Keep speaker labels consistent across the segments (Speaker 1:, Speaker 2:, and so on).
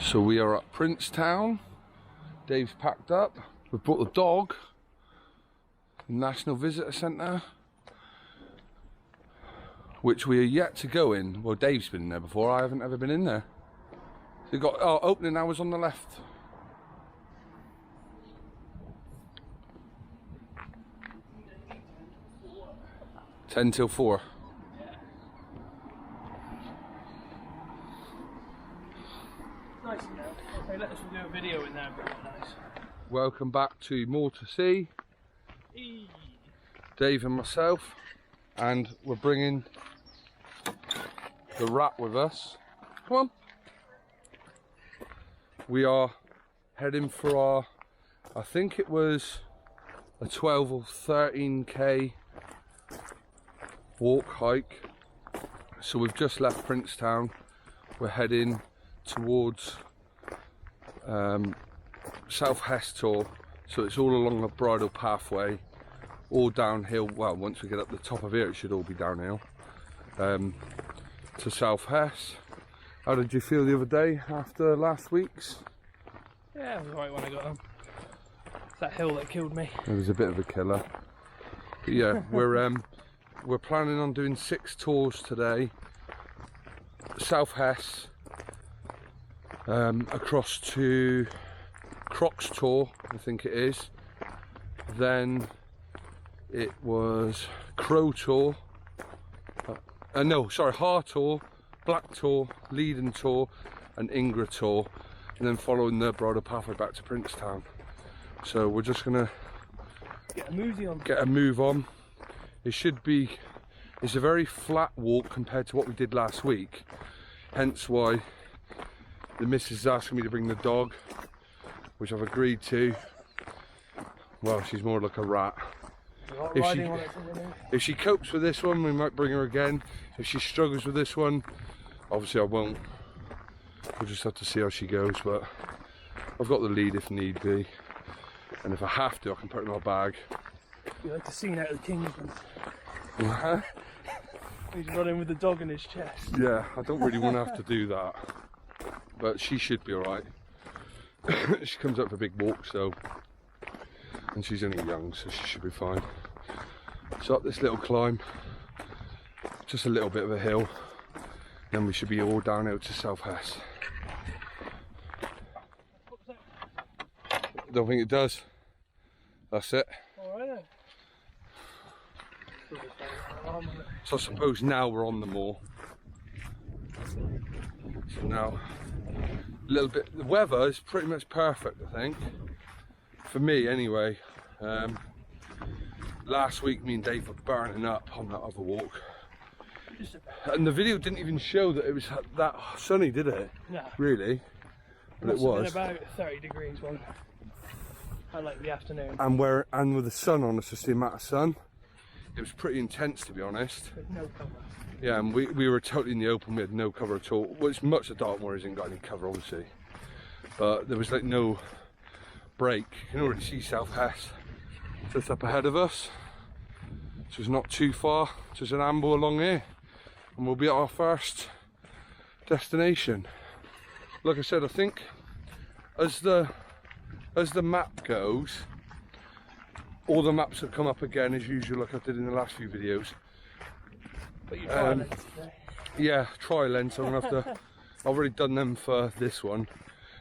Speaker 1: So we are at Princetown. Dave's packed up. We've brought the dog. National Visitor Centre, which we are yet to go in. Well, Dave's been in there before. I haven't ever been in there. So you've got opening hours on the left. Yeah. 10 till 4.
Speaker 2: Nice, you know. They let us do a video in there, but nice.
Speaker 1: Welcome back to Moor to See. Dave and myself, and we're bringing the rat with us. Come on. We are heading for our, I think it was a 12 or 13k walk hike. So we've just left Princetown. We're heading towards South Hart Tor, so it's all along the bridle pathway, all downhill. Well, once we get up the top of here, it should all be downhill to South Hart. How did you feel the other day after last week's?
Speaker 2: Yeah, it was alright when I got home. It's that hill that killed me.
Speaker 1: It was a bit of a killer. But yeah, we're planning on doing 6 tours today. South Hart, across to Hart Tor, I think it is. Then it was Hart Tor, Hart Tor, Black Tor, Leiden Tor and Ingra Tor, and then following the bridle pathway back to Princetown. So we're just gonna get a move on. It should be, it's a very flat walk compared to what we did last week, hence why the missus is asking me to bring the dog, which I've agreed to. Well, she's more like a rat. If she copes with this one, we might bring her again. If she struggles with this one, obviously I won't. We'll just have to see how she goes, but I've got the lead if need be. And if I have to, I can put it in my bag.
Speaker 2: You like the scene out of the Kingsman. He's running with the dog in his chest.
Speaker 1: Yeah, I don't really want to have to do that. But she should be alright. She comes up for big walks, so, and she's only young, so she should be fine. So up this little climb, just a little bit of a hill, then we should be all downhill to South Hart. Don't think it does. That's it.
Speaker 2: Alright then.
Speaker 1: So I suppose now we're on the moor. So now, a little bit, the weather is pretty much perfect, I think. For me anyway. Last week me and Dave were burning up on that other walk. And the video didn't even show that it was that sunny, did it? No. Really? But it was.
Speaker 2: About 30 degrees one. I like the afternoon.
Speaker 1: And with the sun on us, just the amount of sun, it was pretty intense, to be honest.
Speaker 2: With no cover.
Speaker 1: Yeah, and we were totally in the open. We had no cover at all. Well, it's much of Dartmoor hasn't got any cover, obviously, but there was like no break. You can already see South Hart just up ahead of us, so it's not too far. Just an amble along here, and we'll be at our first destination. Like I said, I think as the map goes, all the maps have come up again as usual, like I did in the last few videos.
Speaker 2: But you trial lens today.
Speaker 1: Yeah, trial lens. I'm gonna have to. I've already done them for this one,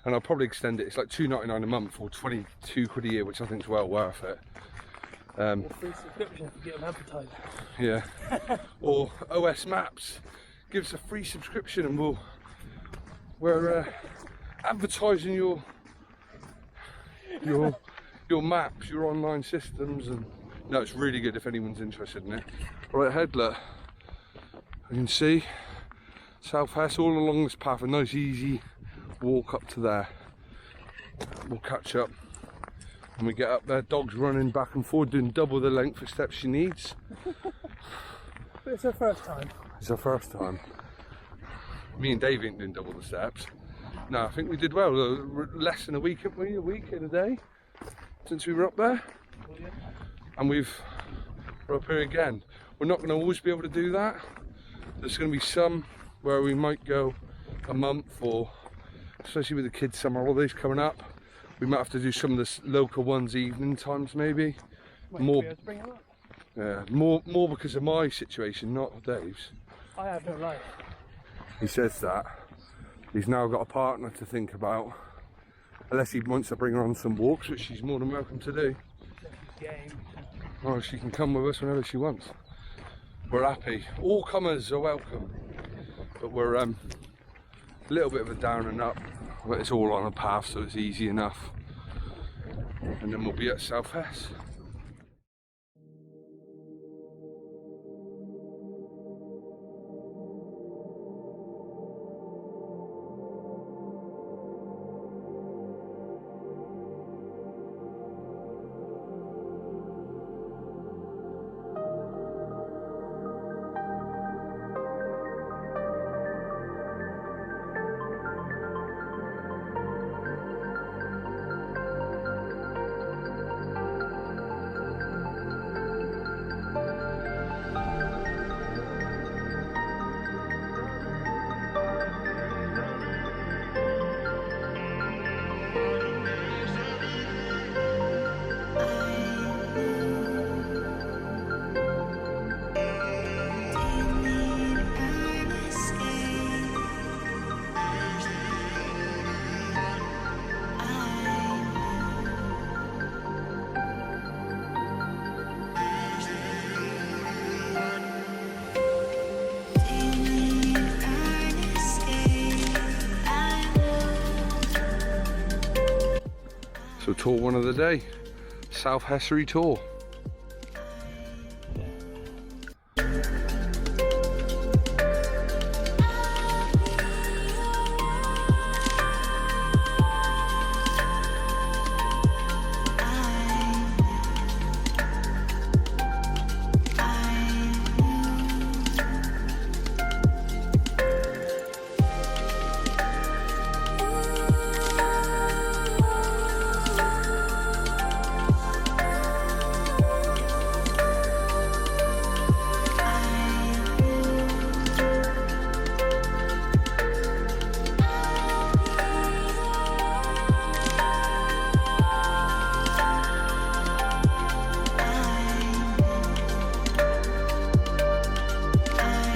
Speaker 1: and I'll probably extend it. It's like £2.99 a month or 22 quid a year, which I think is well worth it.
Speaker 2: Free subscription if you get an advertiser.
Speaker 1: Yeah. Or OS Maps, give us a free subscription, and we're advertising your maps, your online systems, and no, it's really good if anyone's interested in it. Right ahead, look. You can see South Hart all along this path, a nice easy walk up to there. We'll catch up when we get up there. Dog's running back and forward, doing double the length of steps she needs.
Speaker 2: But it's her first time.
Speaker 1: It's her first time. Me and Dave ain't doing double the steps. No, I think we did well. Less than a week, haven't we? A week and a day since we were up there. And we're up here again. We're not going to always be able to do that. There's going to be some where we might go a month or especially with the kids' summer holidays coming up. We might have to do some of the local ones evening times maybe. More, yeah, more because of my situation, not Dave's.
Speaker 2: I have no life.
Speaker 1: He says that. He's now got a partner to think about. Unless he wants to bring her on some walks, which she's more than welcome to do. Well, she can come with us whenever she wants. We're happy. All comers are welcome. But we're a little bit of a down and up. But it's all on a path, so it's easy enough. And then we'll be at South Hess. So tour one of the day, South Hessary Tor.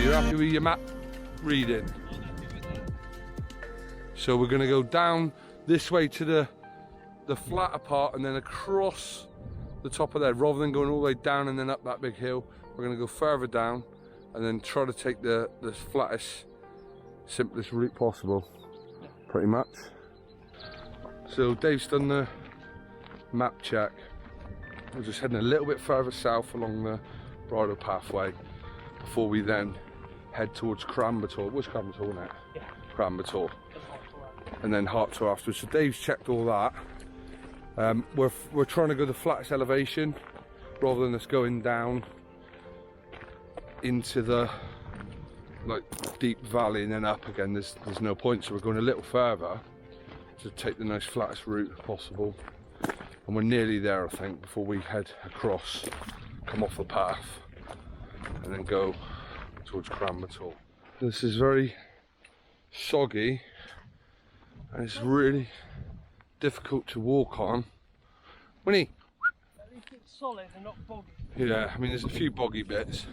Speaker 1: You're happy with your map reading? So we're going to go down this way to the flatter part and then across the top of there, rather than going all the way down and then up that big hill. We're going to go further down and then try to take the flattest, simplest route possible, pretty much. So Dave's done the map check. We're just heading a little bit further south along the bridle pathway before we then head towards Cramber Tor. What's Cramber Tor, isn't it?
Speaker 2: Yeah.
Speaker 1: Cramber Tor. And then Hart Tor afterwards. So Dave's checked all that. We're trying to go the flattest elevation rather than us going down into the deep valley and then up again. There's no point, so we're going a little further to take the nice flattest route possible. And we're nearly there, I think, before we head across, come off the path and then go towards Cramber Tor. This is very soggy and it's really difficult to walk on. Winnie?
Speaker 2: At least it's solid and not boggy.
Speaker 1: Yeah, I mean there's a few boggy bits.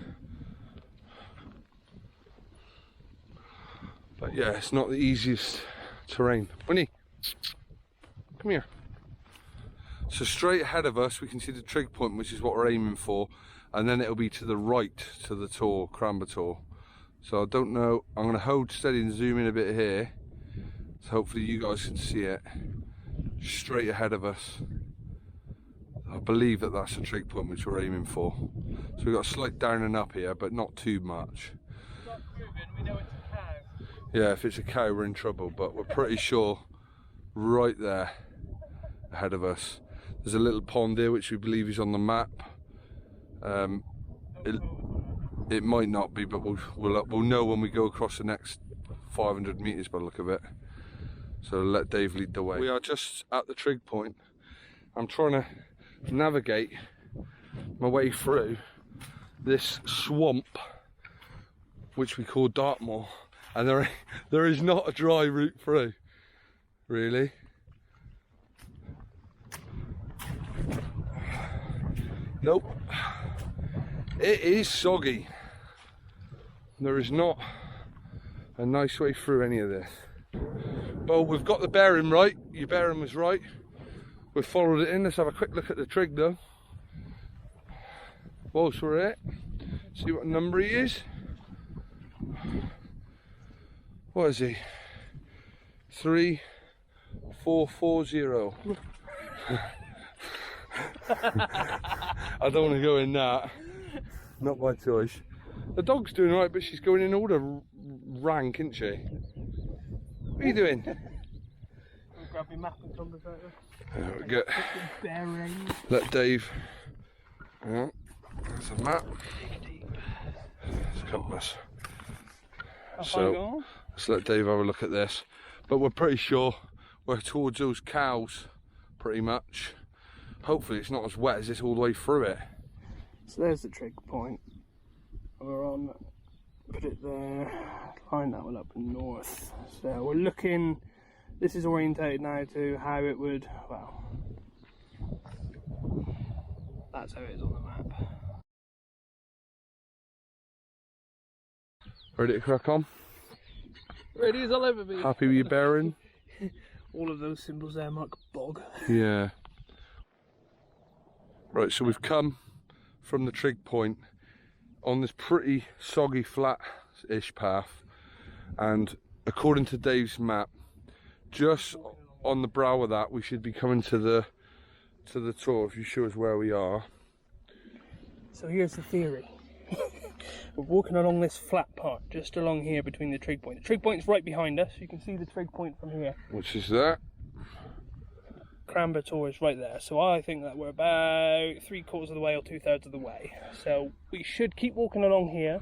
Speaker 1: But yeah, it's not the easiest terrain. Winnie, come here. So straight ahead of us we can see the Trig point, which is what we're aiming for, and then it'll be to the right to the Tor, Cramber Tor. So I don't know, I'm going to hold steady and zoom in a bit here, so hopefully you guys can see it. Straight ahead of us. I believe that that's the Trig point which we're aiming for. So we've got a slight down and up here, but not too much.
Speaker 2: Stop moving, we know it's a cow.
Speaker 1: Yeah, if it's a cow we're in trouble, but we're pretty sure right there ahead of us. There's a little pond here which we believe is on the map. It might not be, but we'll know when we go across the next 500 metres by the look of it. So let Dave lead the way. We are just at the Trig point. I'm trying to navigate my way through this swamp which we call Dartmoor, and there is not a dry route through. Really? Nope. It is soggy. There is not a nice way through any of this. Well, we've got the bearing right. Your bearing was right. We've followed it in. Let's have a quick look at the trig though. Whilst we're at it, see what number he is. What is he? 3440. I don't want to go in that. Not by choice. The dog's doing alright, but she's going in all the rank, isn't she? What are you doing?
Speaker 2: I'll grab my map and compass out
Speaker 1: There we go.
Speaker 2: bearing.
Speaker 1: Let Dave. Yeah, that's a map. It's a compass. So let's let Dave have a look at this. But we're pretty sure we're towards those cows, pretty much. Hopefully it's not as wet as this all the way through it.
Speaker 2: So there's the trig point. We're on, put it there, line that one up north. So we're looking, this is orientated now to how it would, well, that's how it is on the map.
Speaker 1: Ready to crack on?
Speaker 2: Ready as I'll ever be.
Speaker 1: Happy with your bearing?
Speaker 2: All of those symbols there mark bog.
Speaker 1: Yeah. Right, so we've come from the trig point on this pretty soggy flat-ish path, and according to Dave's map, just on the brow of that we should be coming to the tor, if you show us where we are.
Speaker 2: So here's the theory. We're walking along this flat part, just along here between the trig point. The trig point's right behind us, you can see the trig point from here.
Speaker 1: Which is that?
Speaker 2: Cramber Tor is right there, so I think that we're about 3/4 of the way or 2/3 of the way. So we should keep walking along here,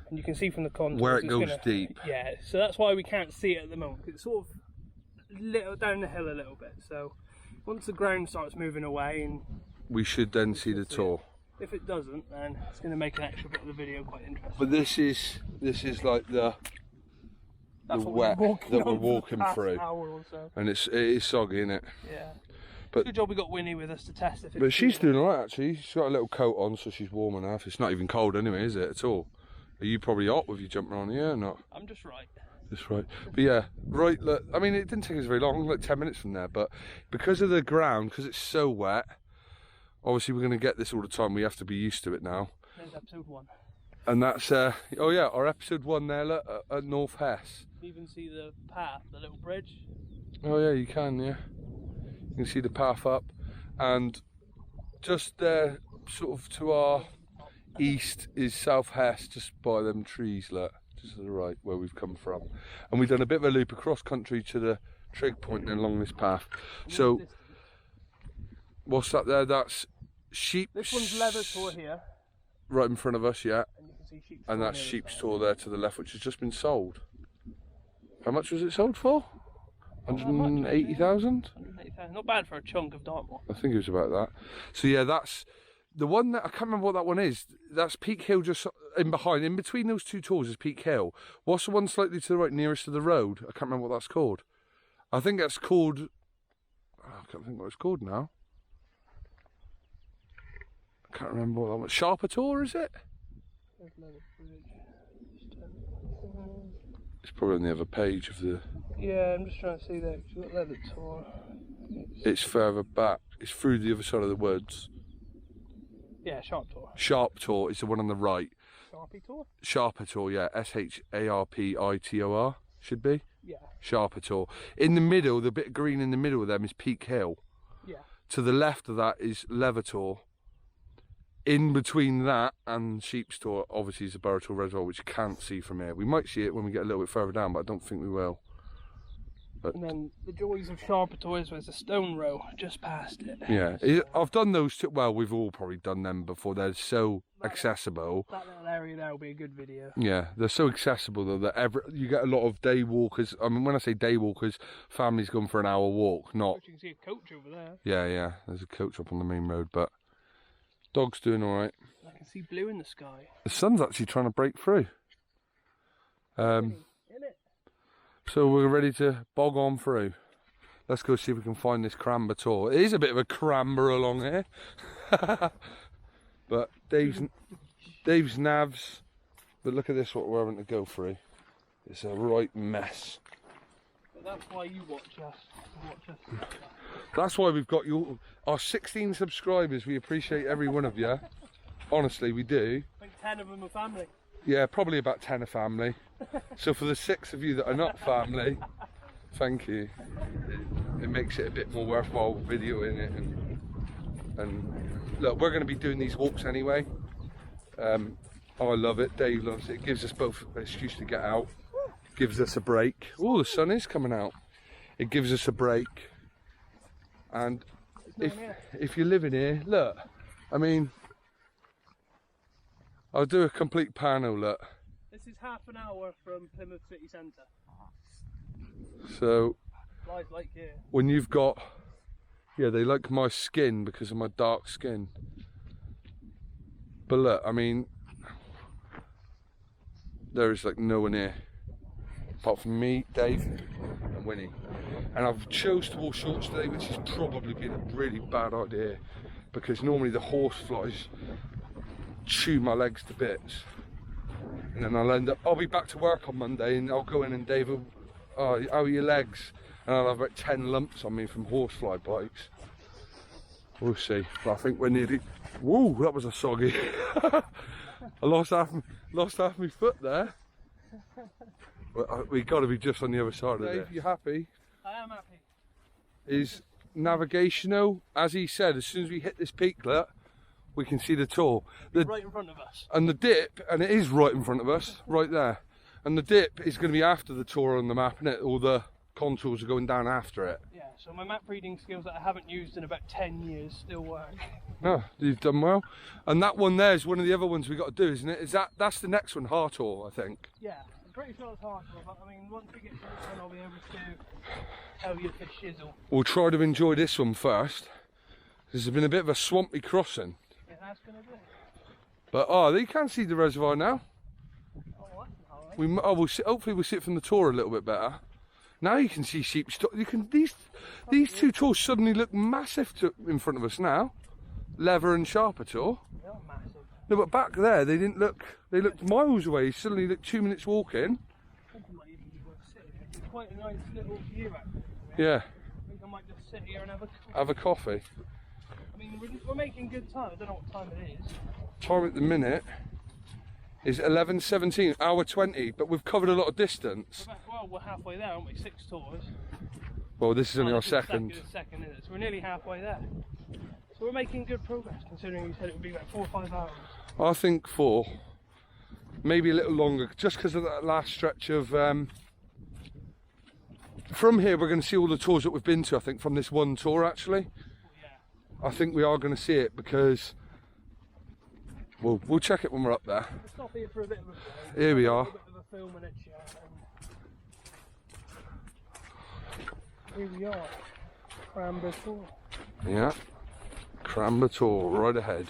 Speaker 2: and you can see from the contours
Speaker 1: where it goes deep.
Speaker 2: Yeah, so that's why we can't see it at the moment. It's sort of little down the hill a little bit. So once the ground starts moving away, and
Speaker 1: we should then see the tor.
Speaker 2: If it doesn't, then it's going to make an extra bit of the video quite interesting.
Speaker 1: But this is like the wet that we're walking through,
Speaker 2: hour or so.
Speaker 1: and it is soggy, isn't it?
Speaker 2: Yeah.
Speaker 1: But
Speaker 2: good job we got Winnie with us to test if it's.
Speaker 1: But she's doing alright actually. She's got a little coat on, so she's warm enough. It's not even cold anyway, is it at all? Are you probably hot with you jumping on here or not?
Speaker 2: I'm just right.
Speaker 1: Just right. But yeah, right. Look, I mean, it didn't take us very long, like 10 minutes from there. But because of the ground, because it's so wet, obviously we're going to get this all the time. We have to be used to it now.
Speaker 2: There's episode 1.
Speaker 1: And that's oh yeah, our episode 1 there, look, at North Hess.
Speaker 2: You can even see the path, the little bridge.
Speaker 1: Oh yeah, you can, yeah. You can see the path up, and just there, sort of to our east, is South Hess, just by them trees, look, just to the right where we've come from. And we've done a bit of a loop across country to the trig point along this path. So, what's that there? That's sheep.
Speaker 2: This one's Leather Tor here.
Speaker 1: Right in front of us, yeah.
Speaker 2: And you can see Sheep's
Speaker 1: And that's Sheep's Tor there to the left, which has just been sold. How much was it sold for? 180,000?
Speaker 2: 180,000. Not bad for a chunk of Dartmoor.
Speaker 1: I think it was about that. So yeah, that's the one that I can't remember what that one is. That's Peak Hill, just in behind. In between those two tors is Peak Hill. What's the one slightly to the right, nearest to the road? I can't remember what that's called. I think that's called. I can't think what it's called now. I can't remember what that was. Hart Tor, is it? It's probably on the other page of the.
Speaker 2: Yeah, I'm just trying to see that. You've got Leather Tor.
Speaker 1: It's further back. It's through the other side of the woods.
Speaker 2: Yeah, Hart Tor.
Speaker 1: Hart Tor is the one on the right.
Speaker 2: Sharpie Tor?
Speaker 1: Hart Tor, yeah. Sharpitor should be.
Speaker 2: Yeah.
Speaker 1: Hart Tor. In the middle, the bit of green in the middle of them is Peak Hill.
Speaker 2: Yeah.
Speaker 1: To the left of that is Leather Tor. In between that and Sheep's Tor, obviously, is the Borough Tor Reservoir, which you can't see from here. We might see it when we get a little bit further down, but I don't think we will. But
Speaker 2: and then the joys of Hart Tor is there's a stone row just past it.
Speaker 1: yeah, I've done those too. Well, we've all probably done them before. They're so accessible.
Speaker 2: That little area there will be a good video.
Speaker 1: Yeah, they're so accessible though that you get a lot of day walkers. I mean, when I say day walkers, families going for an hour walk, not.
Speaker 2: You can see a coach over there.
Speaker 1: Yeah, there's a coach up on the main road, but dog's doing all right.
Speaker 2: I can see blue in the sky.
Speaker 1: The sun's actually trying to break through.
Speaker 2: In it.
Speaker 1: So we're ready to bog on through. Let's go see if we can find this Cramber Tor. It is a bit of a cramber along here. But Dave's navs. But look at this, what we're having to go through. It's a right mess.
Speaker 2: But that's why you watch us.
Speaker 1: That's why we've got our 16 subscribers. We appreciate every one of you. Honestly, we do.
Speaker 2: I think 10 of them are family.
Speaker 1: Yeah, probably about 10 are family. So for the 6 of you that are not family, thank you. It makes it a bit more worthwhile videoing it. And look, we're going to be doing these walks anyway. I love it. Dave loves it. It gives us both an excuse to get out. Gives us a break. Oh, the sun is coming out. It gives us a break. And if you're living here, look, I mean, I'll do a complete panel, look.
Speaker 2: This is half an hour from Plymouth city centre.
Speaker 1: So,
Speaker 2: Live like here.
Speaker 1: When you've got, yeah, they like my skin because of my dark skin. But look, I mean, there is like no one here. Apart from me, Dave, and Winnie. And I've chose to walk shorts today, which has probably been a really bad idea. Because normally the horse flies chew my legs to bits, and then I'll be back to work on Monday, and I'll go in and Dave will, oh, how are your legs? And I'll have about 10 lumps on me from horsefly bites. We'll see. But I think we're nearly. Whoa, that was a soggy. I lost half my foot there. We got to be just on the other side of it. Dave, you happy?
Speaker 2: I am happy.
Speaker 1: Is navigational, as he said, as soon as we hit this peak, look, we can see the Tor.
Speaker 2: Right in front of us.
Speaker 1: And the dip, and it is right in front of us, right there. And the dip is going to be after the Tor on the map, isn't it? All the contours are going down after it.
Speaker 2: Yeah, so my map reading skills that I haven't used in about 10 years still work.
Speaker 1: No, you've done well. And that one there is one of the other ones we got to do, isn't it? That's the next one, Hart Tor, I think.
Speaker 2: Yeah, I'm pretty sure it's Hart Tor, but I mean, once we get to this one, I'll be able to tell you the shizzle.
Speaker 1: We'll try to enjoy this one first. This has been a bit of a swampy crossing.
Speaker 2: That's gonna be.
Speaker 1: But you can see the reservoir now.
Speaker 2: Oh, that's alright.
Speaker 1: Hopefully we'll see it from the Tor a little bit better. Now you can see sheep. These two Tors suddenly look massive in front of us now. Leather and Sharper Tor.
Speaker 2: They're massive.
Speaker 1: No, but back there they didn't look. They looked miles away. Suddenly looked 2 minutes walking.
Speaker 2: I think I might even be worth sitting. It's quite a nice little view out there.
Speaker 1: Yeah.
Speaker 2: I think I might just sit here and have a coffee.
Speaker 1: Have a coffee.
Speaker 2: I mean, we're making good time. I don't know what time it is.
Speaker 1: Time at the minute is 11:17, hour 20, but we've covered a lot of distance.
Speaker 2: Well, we're halfway there, aren't we? 6 tours.
Speaker 1: Well, this is only our
Speaker 2: This is the
Speaker 1: second.
Speaker 2: second, isn't it? So we're nearly halfway there. So we're making good progress, considering you said it would be about 4 or 5 hours.
Speaker 1: I think 4, maybe a little longer, just because of that last stretch of. From here, we're going to see all the tours that we've been to. I think from this one tour, actually. I think we are going to see it because we'll check it when we're up there.
Speaker 2: We'll stop here for a bit of a break.
Speaker 1: Here we are.
Speaker 2: A bit of a film and a chat. Here we are, Cramber Tor.
Speaker 1: Yeah, Cramber Tor right ahead.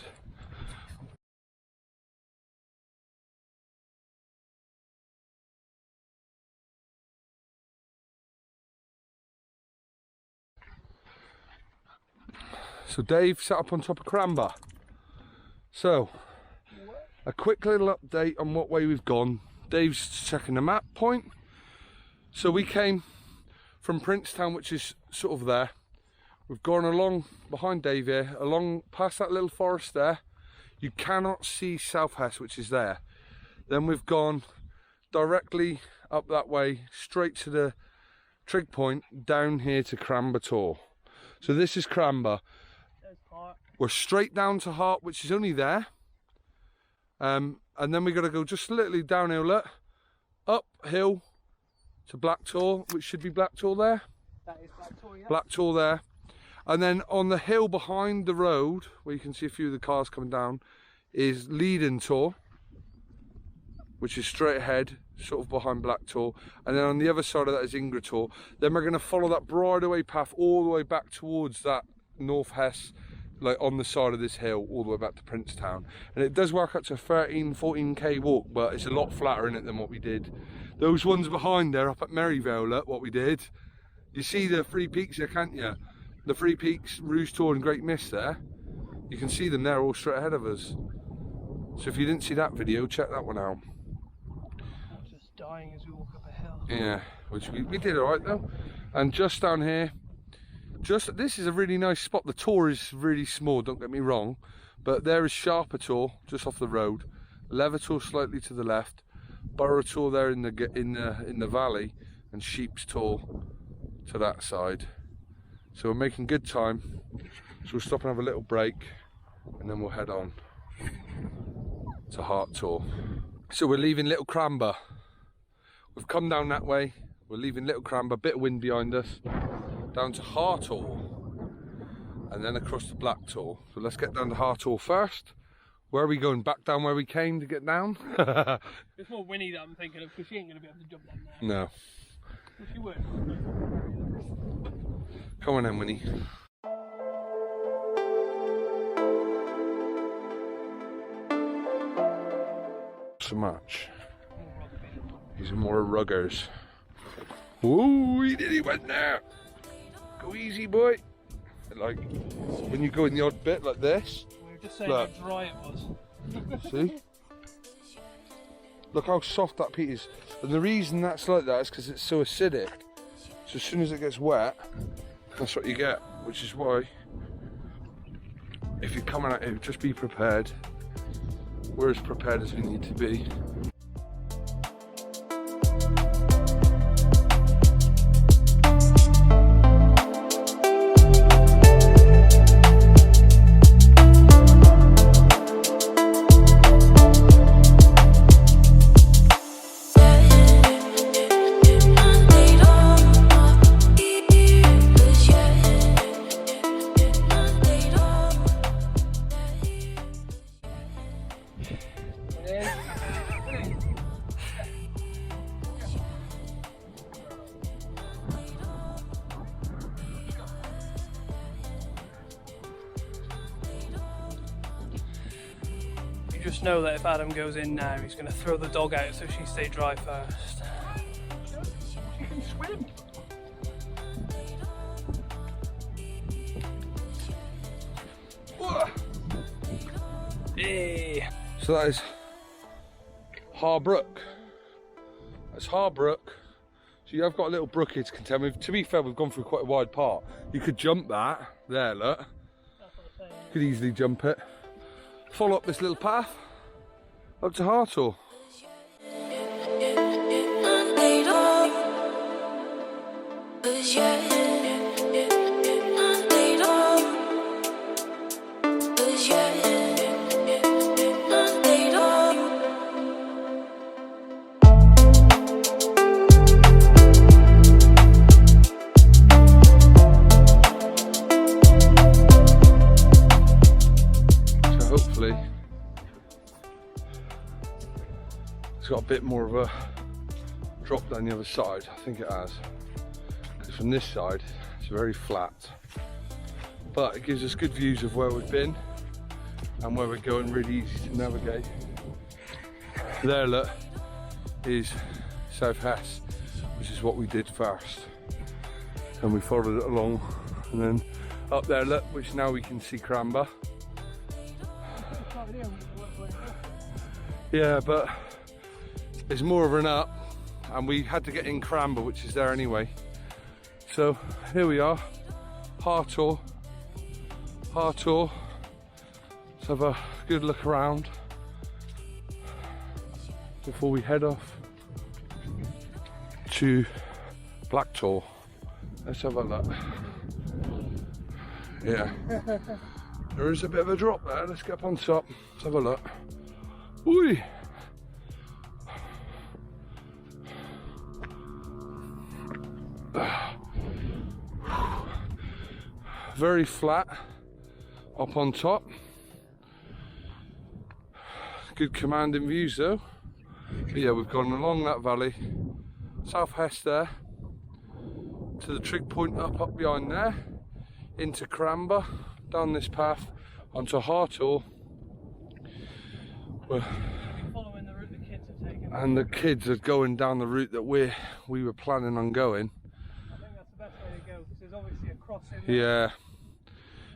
Speaker 1: So Dave sat up on top of Cramber. So, a quick little update on what way we've gone. Dave's checking the map point. So we came from Princetown, which is sort of there. We've gone along behind Dave here, along past that little forest there. You cannot see South Hess, which is there. Then we've gone directly up that way, straight to the Trig point, down here to Cramber Tor. So this is Cramber. We're straight down to Hart, which is only there. And then we've got to go just literally downhill, look, uphill to Black Tor, which should be Black Tor there.
Speaker 2: That is Black Tor, yeah.
Speaker 1: Black Tor there. And then on the hill behind the road, where you can see a few of the cars coming down, is Leading Tor, which is straight ahead, sort of behind Black Tor. And then on the other side of that is Ingra Tor. Then we're going to follow that bridleway path all the way back towards that North Hess, like on the side of this hill, all the way back to Princetown. And it does work up to a 13-14k walk, but it's a lot flatter in it than what we did. Those ones behind there up at Merryvale, look what we did. You see the three peaks there, can't you? The three peaks, Rouge Tor and Great Mist there. You can see them there all straight ahead of us. So if you didn't see that video, check that one out.
Speaker 2: Just dying as we walk up a hill.
Speaker 1: Yeah, which we did alright though. And just down here, this is a really nice spot. The Tor is really small, don't get me wrong. But there is Sharper Tor just off the road. Lever Tor slightly to the left. Burrow Tor there in the valley. And Sheep's Tor to that side. So we're making good time. So we'll stop and have a little break, and then we'll head on to Hart Tor. So we're leaving Little Cramber. We've come down that way. We're leaving Little Cramber, bit of wind behind us, down to Hart Tor, and then across to Black Tor. So let's get down to Hart Tor first. Where are we going? Back down where we came to get down?
Speaker 2: It's more Winnie that I'm thinking of, because she ain't going to be able to jump down there.
Speaker 1: No.
Speaker 2: Well, she would.
Speaker 1: Come on then, Winnie. So much. These are more ruggers. Ooh, he went there. Go easy, boy. Like when you go in the odd bit like this.
Speaker 2: We were just saying how dry it was.
Speaker 1: See? Look how soft that peat is. And the reason that's like that is because it's so acidic. So as soon as it gets wet, that's what you get. Which is why, if you're coming at it, just be prepared. We're as prepared as we need to be.
Speaker 2: Just know that if Adam goes in now, he's going to throw the dog out so she stay dry first. She can swim. Hey.
Speaker 1: So that is Harbrook. That's Harbrook. So you have got a little brook here to contend with. To be fair, we've gone through quite a wide part. You could jump that. There, look.
Speaker 2: That's what I'm saying.
Speaker 1: Could easily jump it. Follow up this little path up to Hart Tor. Hopefully it's got a bit more of a drop down the other side. I think it has, because from this side it's very flat, but it gives us good views of where we've been and where we're going. Really easy to navigate. There, look, is South Hess, which is what we did first, and we followed it along, and then up there, look, which now we can see Cramber. Yeah, but it's more of an up, and we had to get in Cramber, which is there anyway. So here we are, Hart Tor. Hart Tor. Let's have a good look around before we head off to Black Tor. Let's have a look. Yeah. There is a bit of a drop there. Let's get up on top. Let's have a look. Oi! Very flat up on top. Good commanding views though. But yeah, we've gone along that valley, South Hess there, to the Trig point up behind there, into Cramber, down this path onto Hart Tor.
Speaker 2: Following the route the kids have taken.
Speaker 1: And the kids are going down the route that we were planning on going.
Speaker 2: I think that's the best way crossing.
Speaker 1: Yeah.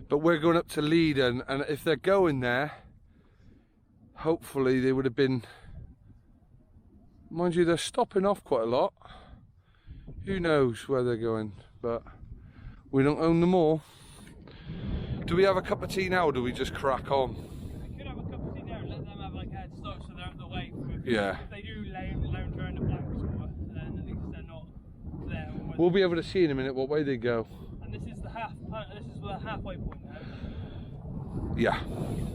Speaker 1: But we're going up to Leiden, and if they're going there, hopefully they would have been, mind you, they're stopping off quite a lot. Who knows where they're going, but we don't own them all. Do we have a cup of tea now, or do we just crack on?
Speaker 2: We could have a cup of tea now and let them have like a head start so they're out of the way.
Speaker 1: Yeah.
Speaker 2: If they do lounge around the black spot, then at least they're not there.
Speaker 1: We'll be able to see in a minute what way they go.
Speaker 2: And this is the halfway point now.
Speaker 1: Yeah.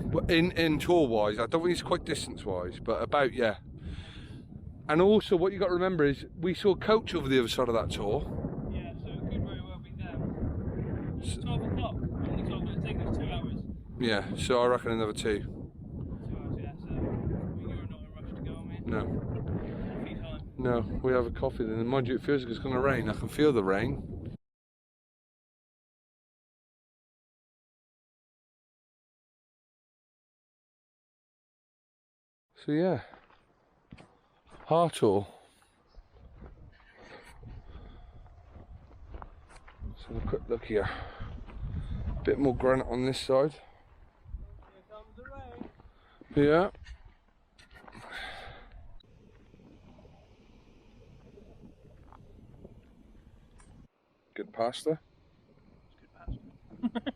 Speaker 1: But in tour wise, I don't think it's quite distance wise, but about, yeah. And also what you got to remember is we saw a coach over the other side of that tour.
Speaker 2: Yeah, so it could very well be them. It's 12 o'clock. Only 12, it's taking us 2 hours.
Speaker 1: Yeah, so I reckon another 2.
Speaker 2: 2 hours, yeah, so you're not in a rush to go, I mean.
Speaker 1: No.
Speaker 2: Coffee time.
Speaker 1: No, we have a coffee then. And mind you, it feels like it's going to rain. I can feel the rain. So yeah, Hart Tor. Let's have a quick look here. Bit more granite on this side.
Speaker 2: Here comes the rain.
Speaker 1: Yeah. Good pasta.
Speaker 2: It's good pasta.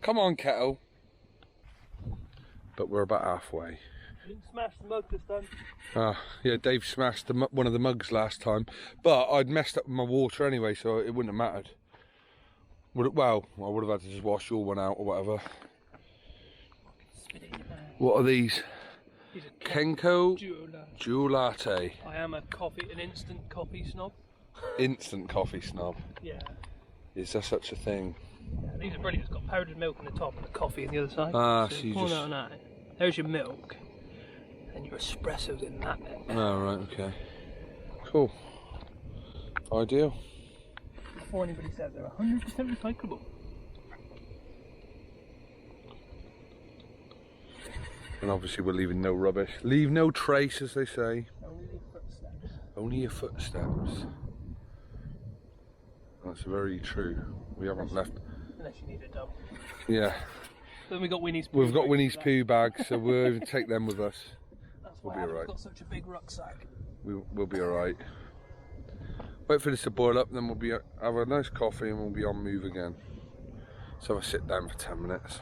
Speaker 1: Come on, kettle. But we're about halfway.
Speaker 2: Didn't smash the mug this time.
Speaker 1: Ah, yeah, Dave smashed one of the mugs last time, but I'd messed up my water anyway, so it wouldn't have mattered. Well, I would have had to just wash your one out or whatever.
Speaker 2: Spit it in your mouth.
Speaker 1: What are these?
Speaker 2: These are
Speaker 1: Kenko
Speaker 2: Duo
Speaker 1: Dual Latte.
Speaker 2: I am an instant coffee snob.
Speaker 1: Instant coffee snob.
Speaker 2: Yeah.
Speaker 1: Is there such a thing?
Speaker 2: Yeah, these are brilliant. It's got powdered milk on the top and the coffee on the other side.
Speaker 1: Ah,
Speaker 2: so
Speaker 1: so you
Speaker 2: pour
Speaker 1: just...
Speaker 2: that on that. There's your milk. And your espresso's in that bit.
Speaker 1: Oh, right, okay. Cool. Ideal.
Speaker 2: Before anybody says they're 100% recyclable.
Speaker 1: And obviously we're leaving no rubbish. Leave no trace, as they say.
Speaker 2: Only your footsteps.
Speaker 1: Only your footsteps. That's very true. We haven't left...
Speaker 2: Unless you need a dump.
Speaker 1: Yeah.
Speaker 2: Then we got Winnie's poo.
Speaker 1: We've got Winnie's poo bags, so we'll take them with us.
Speaker 2: That's
Speaker 1: We'll
Speaker 2: why
Speaker 1: be
Speaker 2: I've
Speaker 1: alright.
Speaker 2: got such a big rucksack.
Speaker 1: We'll be alright. Wait for this to boil up, then we'll have a nice coffee and we'll be on move again. So I'll sit down for 10 minutes.